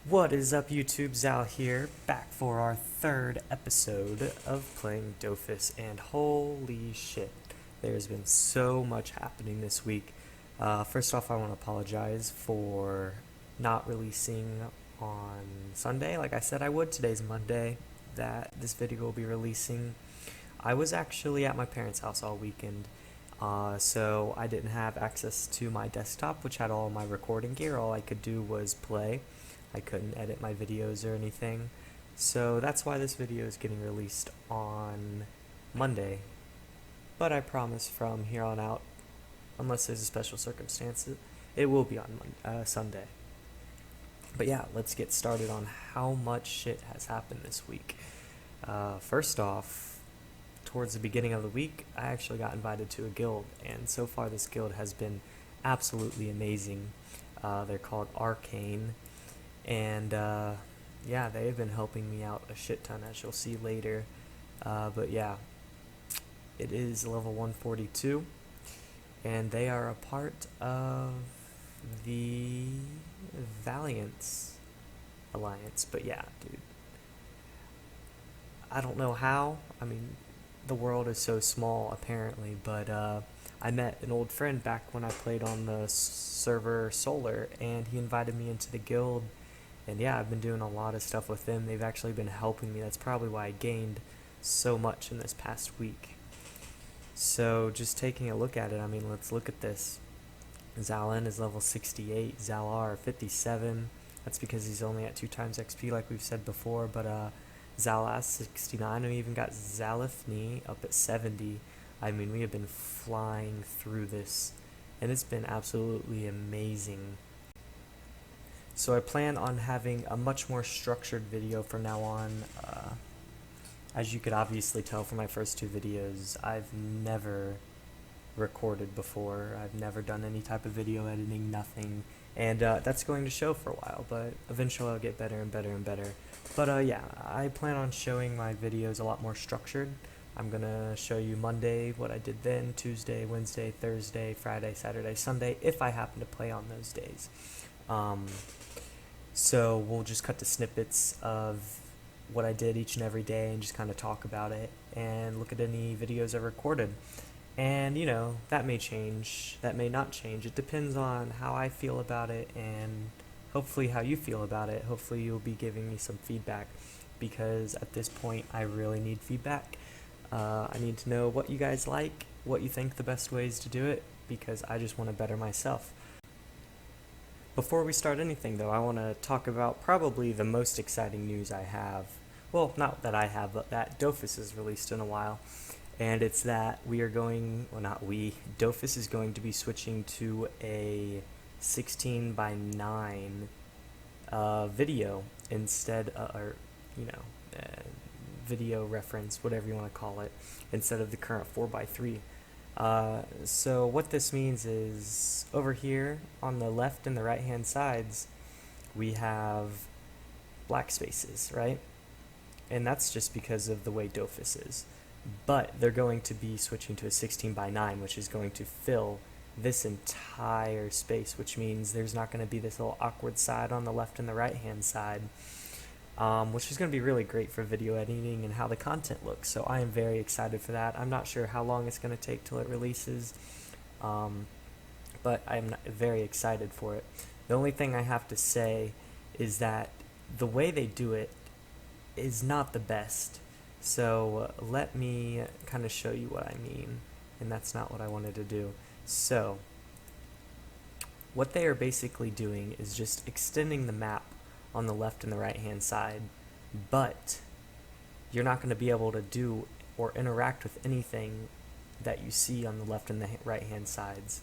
What is up, YouTube? Zal here, back for our third episode of playing Dofus, and holy shit, there's been so much happening this week. First off, I want to apologize for not releasing on Sunday, like I said I would. Today's Monday that this video will be releasing. I was actually at my parents' house all weekend, so I didn't have access to my desktop, which had all my recording gear. All I could do was play. I couldn't edit my videos or anything, so that's why this video is getting released on Monday. But I promise from here on out, unless there's a special circumstance, it will be on Sunday. But yeah, let's get started on how much shit has happened this week. First off, towards the beginning of the week, I actually got invited to a guild, and so far this guild has been absolutely amazing. They're called Arcane. And yeah, they've been helping me out a shit ton, as you'll see later. But yeah, it is level 142, and they are a part of the Valiance Alliance. But yeah, dude, I don't know how. I mean, the world is so small, apparently, but I met an old friend back when I played on the server Solar, and he invited me into the guild. And yeah, I've been doing a lot of stuff with them. They've actually been helping me. That's probably why I gained so much in this past week. So just taking a look at it, I mean, let's look at this. Xalan is level 68, Xalar 57. That's because he's only at 2 times XP like we've said before. But Xalas 69, and we even got Xalaphny up at 70. I mean, we have been flying through this, and it's been absolutely amazing. So I plan on having a much more structured video from now on. As you could obviously tell from my first 2 videos, I've never recorded before. I've never done any type of video editing, nothing. And that's going to show for a while, but eventually I'll get better and better and better. But yeah, I plan on showing my videos a lot more structured. I'm going to show you Monday what I did then, Tuesday, Wednesday, Thursday, Friday, Saturday, Sunday, if I happen to play on those days. So we'll just cut to snippets of what I did each and every day and just kind of talk about it and look at any videos I recorded. And, you know, that may change, that may not change. It depends on how I feel about it and hopefully how you feel about it. Hopefully you'll be giving me some feedback, because at this point I really need feedback. I need to know what you guys like, what you think the best ways to do it, because I just want to better myself. Before we start anything, though, I want to talk about probably the most exciting news I have. Well, not that I have, but that Dofus is released in a while. And it's that we are going, well, not we, Dofus is going to be switching to a 16 by 9 video instead, or, you know, video reference, whatever you want to call it, instead of the current 4 by 3. So what this means is, over here on the left and the right hand sides, we have black spaces, right? And that's just because of the way Dofus is. But they're going to be switching to a 16 by 9, which is going to fill this entire space, which means there's not going to be this little awkward side on the left and the right hand side. Which is going to be really great for video editing and how the content looks. So I am very excited for that. I'm not sure how long it's going to take till it releases, but I'm very excited for it. The only thing I have to say is that the way they do it is not the best. So let me kind of show you what I mean, and that's not what I wanted to do. So what they are basically doing is just extending the map on the left and the right hand side, but you're not going to be able to do or interact with anything that you see on the left and the right hand sides.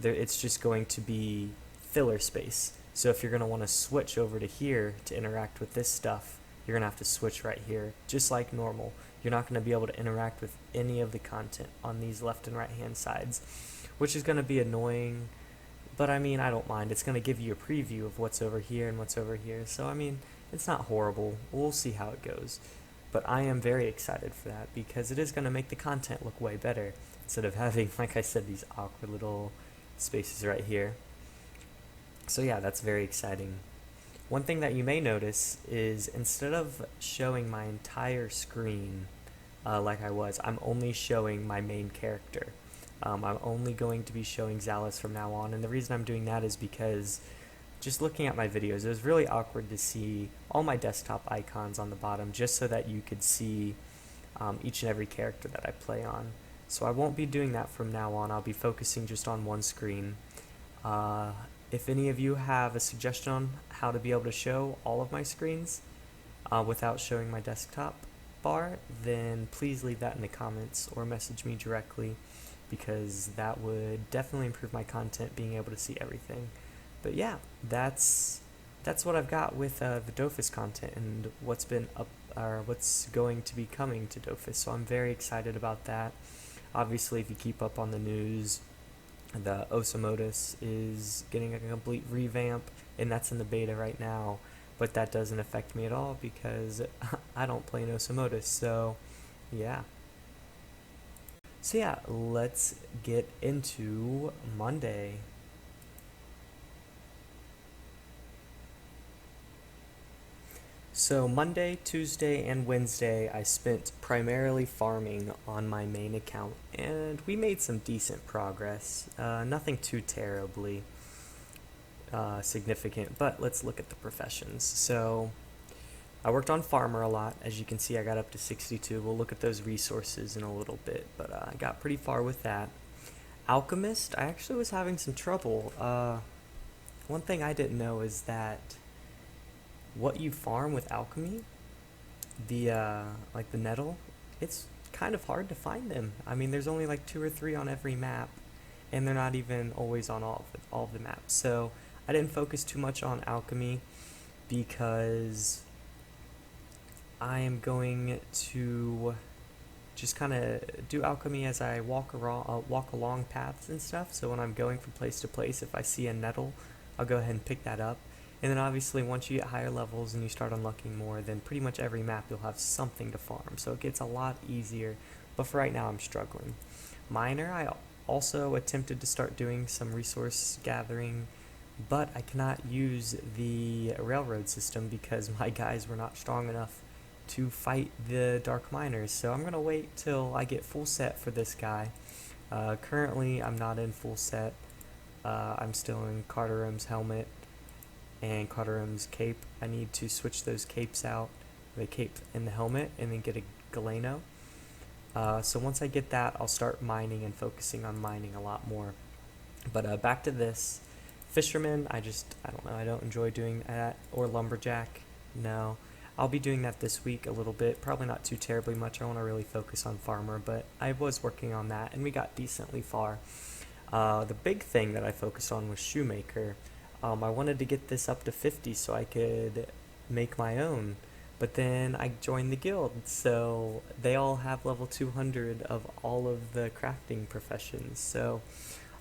It's just going to be filler space. So if you're going to want to switch over to here to interact with this stuff, you're going to have to switch right here, just like normal. You're not going to be able to interact with any of the content on these left and right hand sides, which is going to be annoying. But I mean, I don't mind. It's going to give you a preview of what's over here and what's over here. So I mean, it's not horrible. We'll see how it goes. But I am very excited for that, because it is going to make the content look way better, instead of having, like I said, these awkward little spaces right here. So yeah, that's very exciting. One thing that you may notice is instead of showing my entire screen like I was, I'm only showing my main character. I'm only going to be showing Xalas from now on, and the reason I'm doing that is because just looking at my videos, it was really awkward to see all my desktop icons on the bottom just so that you could see each and every character that I play on. So I won't be doing that from now on. I'll be focusing just on one screen. If any of you have a suggestion on how to be able to show all of my screens without showing my desktop bar, then please leave that in the comments or message me directly, because that would definitely improve my content, being able to see everything. But yeah, that's what I've got with the Dofus content and what's been up, or what's going to be coming to Dofus. So I'm very excited about that. Obviously, if you keep up on the news, the Osmotus is getting a complete revamp, and that's in the beta right now. But that doesn't affect me at all because I don't play an Osmotus. So yeah. So yeah, let's get into Monday. So Monday, Tuesday, and Wednesday I spent primarily farming on my main account, and we made some decent progress. Nothing too terribly significant, but let's look at the professions. So I worked on farmer a lot. As you can see, I got up to 62. We'll look at those resources in a little bit, but I got pretty far with that. Alchemist, I actually was having some trouble. One thing I didn't know is that what you farm with alchemy, like the nettle, it's kind of hard to find them. I mean, there's only like 2 or 3 on every map, and they're not even always on all of the maps. So I didn't focus too much on alchemy because I am going to just kind of do alchemy as I walk along paths and stuff. So when I'm going from place to place, if I see a nettle, I'll go ahead and pick that up. And then obviously once you get higher levels and you start unlocking more, then pretty much every map you'll have something to farm. So it gets a lot easier, but for right now I'm struggling. Miner, I also attempted to start doing some resource gathering, but I cannot use the railroad system because my guys were not strong enough to fight the dark miners. So I'm going to wait till I get full set for this guy. Currently I'm not in full set. I'm still in Carterum's helmet and Carterum's cape. I need to switch those capes out, the cape and the helmet, and then get a Galeno. So once I get that, I'll start mining and focusing on mining a lot more. But back to this. Fisherman, I don't know, I don't enjoy doing that. Or Lumberjack, no. I'll be doing that this week a little bit, probably not too terribly much. I want to really focus on Farmer, but I was working on that, and we got decently far. The big thing that I focused on was Shoemaker. I wanted to get this up to 50 so I could make my own, but then I joined the guild, so they all have level 200 of all of the crafting professions, so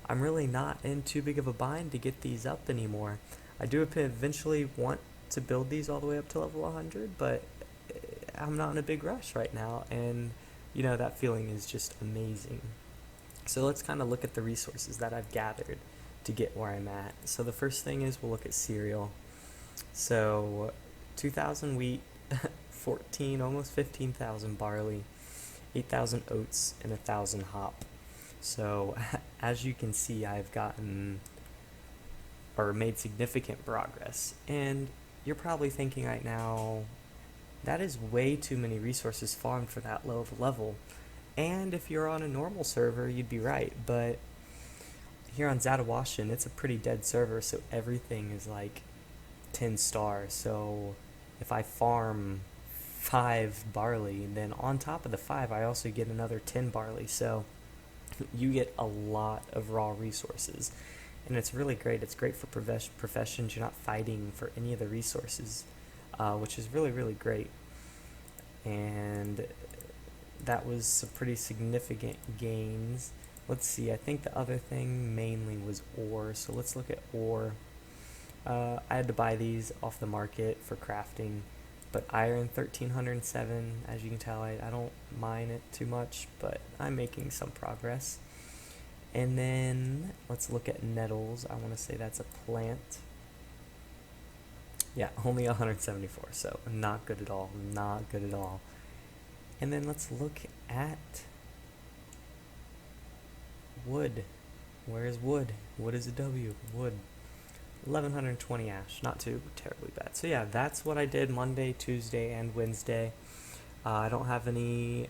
I'm really not in too big of a bind to get these up anymore. I do eventually want to build these all the way up to level 100, but I'm not in a big rush right now, and you know, that feeling is just amazing. So let's kind of look at the resources that I've gathered to get where I'm at. So the first thing is we'll look at cereal. So 2,000 wheat, 14, almost 15,000 barley, 8,000 oats, and 1,000 hop. So as you can see, I've gotten or made significant progress. And you're probably thinking right now, that is way too many resources farmed for that low of a level. And if you're on a normal server, you'd be right, but here on Xadawashin, it's a pretty dead server, so everything is like 10 stars. So if I farm 5 barley, then on top of the 5, I also get another 10 barley. So you get a lot of raw resources, and it's really great. It's great for professions. You're not fighting for any of the resources, which is really, really great. And that was some pretty significant gains. Let's see, I think the other thing mainly was ore, so let's look at ore. I had to buy these off the market for crafting, but iron 1307, as you can tell, I don't mine it too much, but I'm making some progress. And then let's look at nettles. I want to say that's a plant. Yeah, only 174, so not good at all, not good at all. And then let's look at wood. Where is wood? Wood is a W. Wood. 1120 ash. Not too terribly bad. So yeah, that's what I did Monday, Tuesday, and Wednesday. I don't have any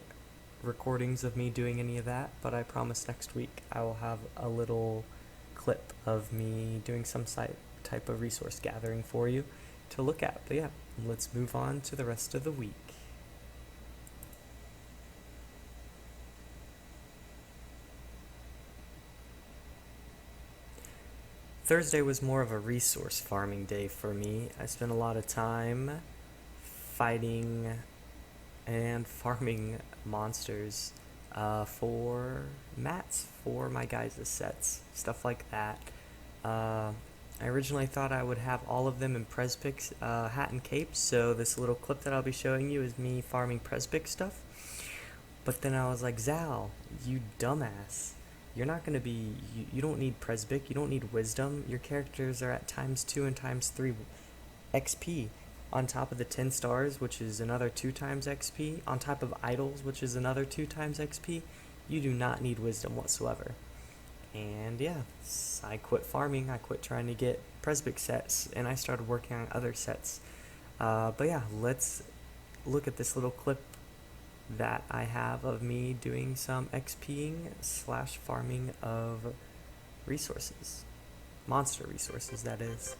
recordings of me doing any of that, but I promise next week I will have a little clip of me doing some type of resource gathering for you to look at. But yeah, let's move on to the rest of the week. Thursday was more of a resource farming day for me. I spent a lot of time fighting and farming monsters for mats for my guys' sets, stuff like that. I originally thought I would have all of them in Presbyc's hat and cape, so this little clip that I'll be showing you is me farming Presbyc stuff. But then I was like, Zal, you dumbass. You're not going to be, you don't need Presbyc, you don't need Wisdom. Your characters are at ×2 and ×3 XP. On top of the 10 stars, which is another 2 times XP. On top of idols, which is another 2 times XP. You do not need Wisdom whatsoever. And yeah, I quit farming, I quit trying to get Presbyc sets, and I started working on other sets. But yeah, let's look at this little clip that I have of me doing some XPing / farming of resources. Monster resources, that is.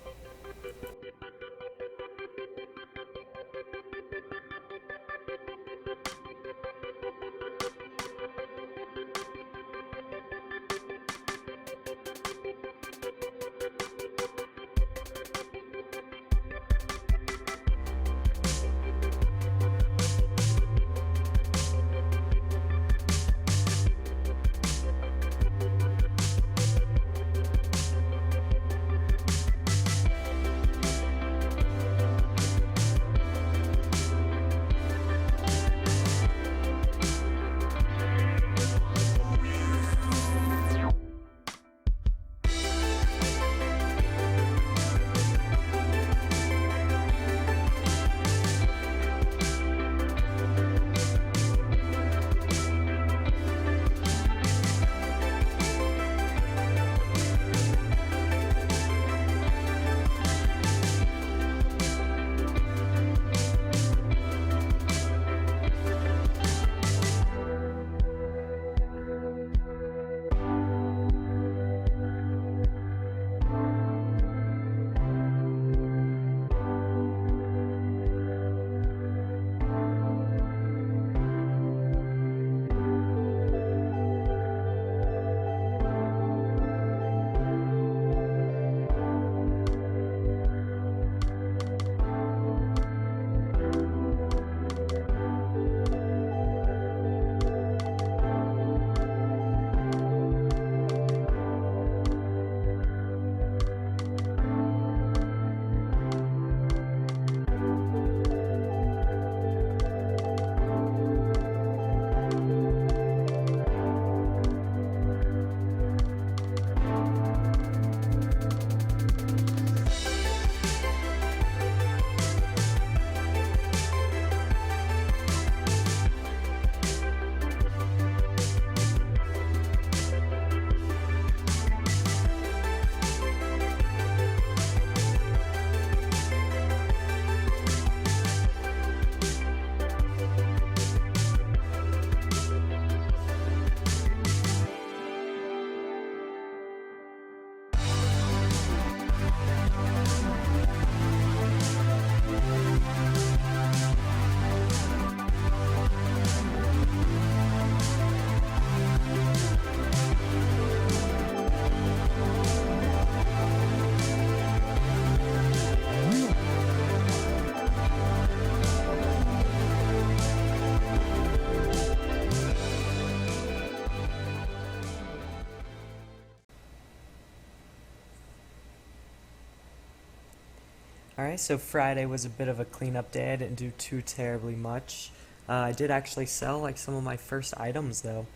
Alright, so Friday was a bit of a cleanup day. I didn't do too terribly much. I did actually sell like some of my first items though,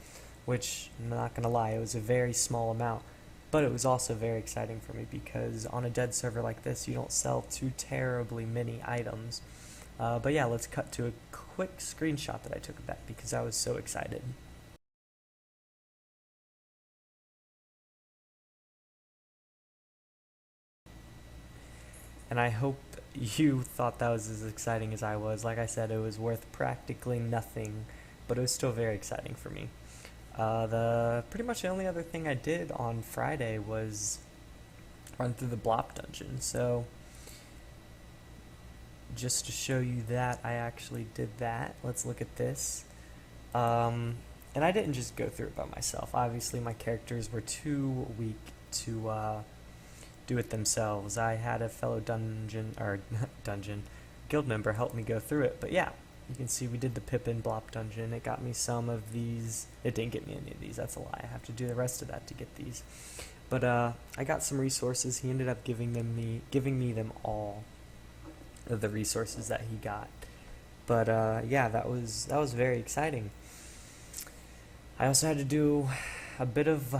which I'm not gonna lie, it was a very small amount. But it was also very exciting for me because on a dead server like this, you don't sell too terribly many items. But yeah, let's cut to a quick screenshot that I took of that because I was so excited. And I hope you thought that was as exciting as I was. Like I said, it was worth practically nothing, but it was still very exciting for me. The pretty much the only other thing I did on Friday was run through the Blop dungeon. So just to show you that I actually did that, let's look at this. And I didn't just go through it by myself. Obviously, my characters were too weak to do it themselves. I had a fellow guild member help me go through it. But yeah, you can see we did the Pippin Blop dungeon. It got me some of these. It didn't get me any of these. That's a lie. I have to do the rest of that to get these. But I got some resources. He ended up giving me them all of the resources that he got. But yeah, that was very exciting. I also had to do a bit of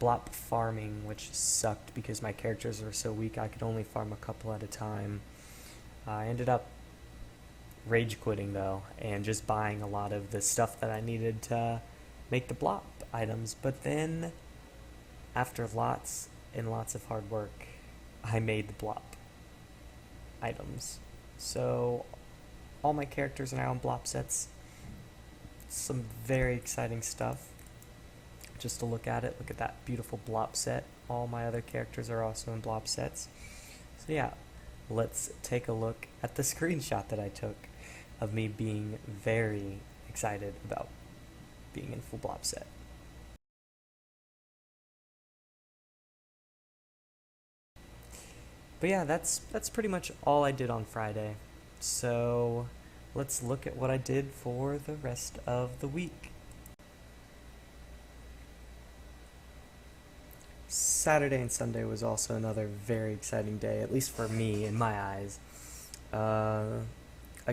blop farming, which sucked because my characters were so weak. I could only farm a couple at a time. I ended up rage quitting though and just buying a lot of the stuff that I needed to make the blop items. But then after lots and lots of hard work, I made the blop items. So all my characters are now in blop sets. Some very exciting stuff. Just to look at it, look at that beautiful blop set. All my other characters are also in blop sets. So yeah, let's take a look at the screenshot that I took of me being very excited about being in full blop set. But yeah, that's pretty much all I did on Friday. So let's look at what I did for the rest of the week. Saturday and Sunday was also another very exciting day, at least for me, in my eyes. A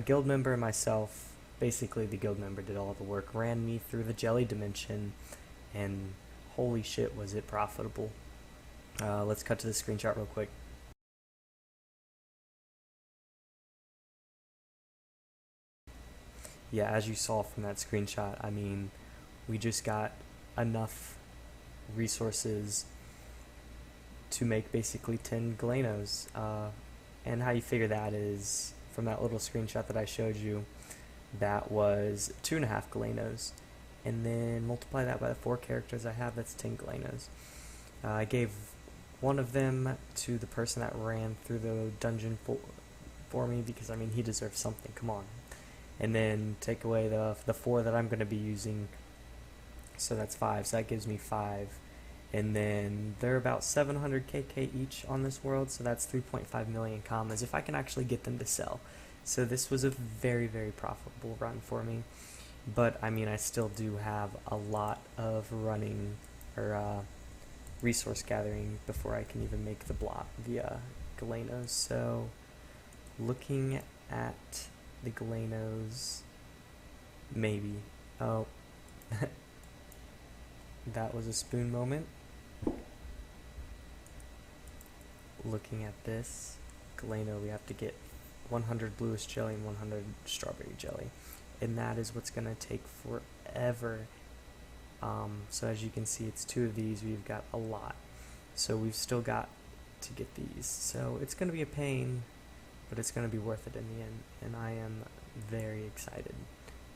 guild member and myself, basically the guild member did all the work, ran me through the jelly dimension, and holy shit was it profitable. Let's cut to the screenshot real quick. Yeah, as you saw from that screenshot, I mean, we just got enough resources to make basically 10 Galanos. And how you figure that is from that little screenshot that I showed you, that was 2.5 Galanos. And then multiply that by the 4 characters I have, that's 10 Galanos. I gave one of them to the person that ran through the dungeon for me because, I mean, he deserves something, come on. And then take away the 4 that I'm going to be using, so that's 5, so that gives me 5. And then they're about 700 KK each on this world, so that's 3.5 million commas if I can actually get them to sell. So this was a very, very profitable run for me. But I mean, I still do have a lot of running or resource gathering before I can even make the Galanos. So looking at the Galanos, maybe. Oh, that was a spoon moment. Looking at this Galano, we have to get 100 bluish jelly and 100 strawberry jelly, and that is what's gonna take forever. So as you can see, it's 2 of these. We've got a lot, so we've still got to get these. So it's gonna be a pain, but it's gonna be worth it in the end, and I am very excited,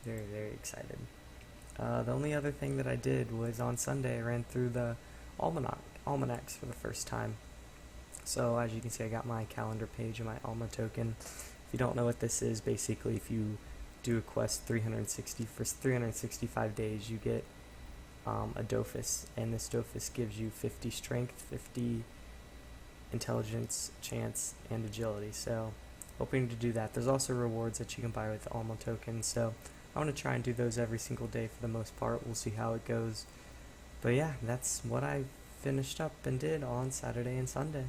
very, very excited. The only other thing that I did was on Sunday I ran through the almanacs for the first time. So as you can see, I got my calendar page and my Alma token. If you don't know what this is, basically if you do a quest for 365 days, you get a Dofus, and this Dofus gives you 50 strength, 50 intelligence, chance, and agility. So hoping to do that. There's also rewards that you can buy with the Alma token, so I want to try and do those every single day for the most part. We'll see how it goes. But yeah, that's what I finished up and did on Saturday and Sunday.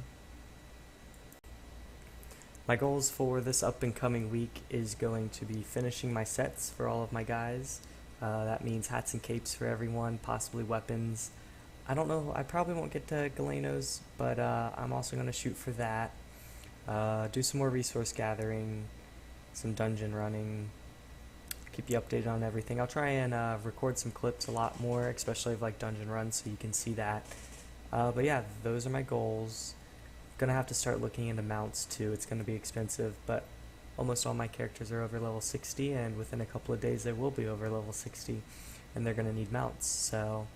My goals for this up and coming week is going to be finishing my sets for all of my guys. That means hats and capes for everyone, possibly weapons. I don't know, I probably won't get to Galenos, but I'm also going to shoot for that. Do some more resource gathering, some dungeon running, keep you updated on everything. I'll try and record some clips a lot more, especially of like dungeon runs, so you can see that. But yeah, those are my goals. Gonna have to start looking into mounts too. It's gonna be expensive, but almost all my characters are over level 60, and within a couple of days they will be over level 60, and they're gonna need mounts. So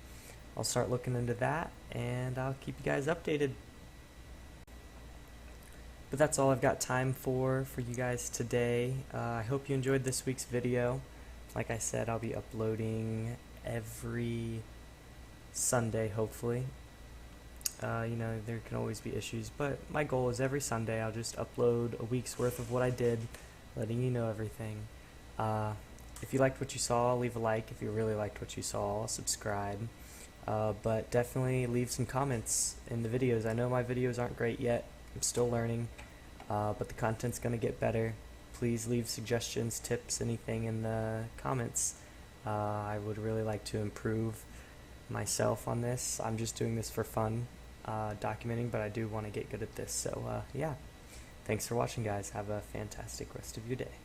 I'll start looking into that, and I'll keep you guys updated. But that's all I've got time for you guys today. I hope you enjoyed this week's video. Like I said, I'll be uploading every Sunday, hopefully. You know, there can always be issues, but my goal is every Sunday I'll just upload a week's worth of what I did, letting you know everything. If you liked what you saw, leave a like. If you really liked what you saw, subscribe. But definitely leave some comments in the videos. I know my videos aren't great yet. I'm still learning, but the content's going to get better. Please leave suggestions, tips, anything in the comments. I would really like to improve myself on this. I'm just doing this for fun, documenting, but I do want to get good at this. So yeah, thanks for watching, guys. Have a fantastic rest of your day.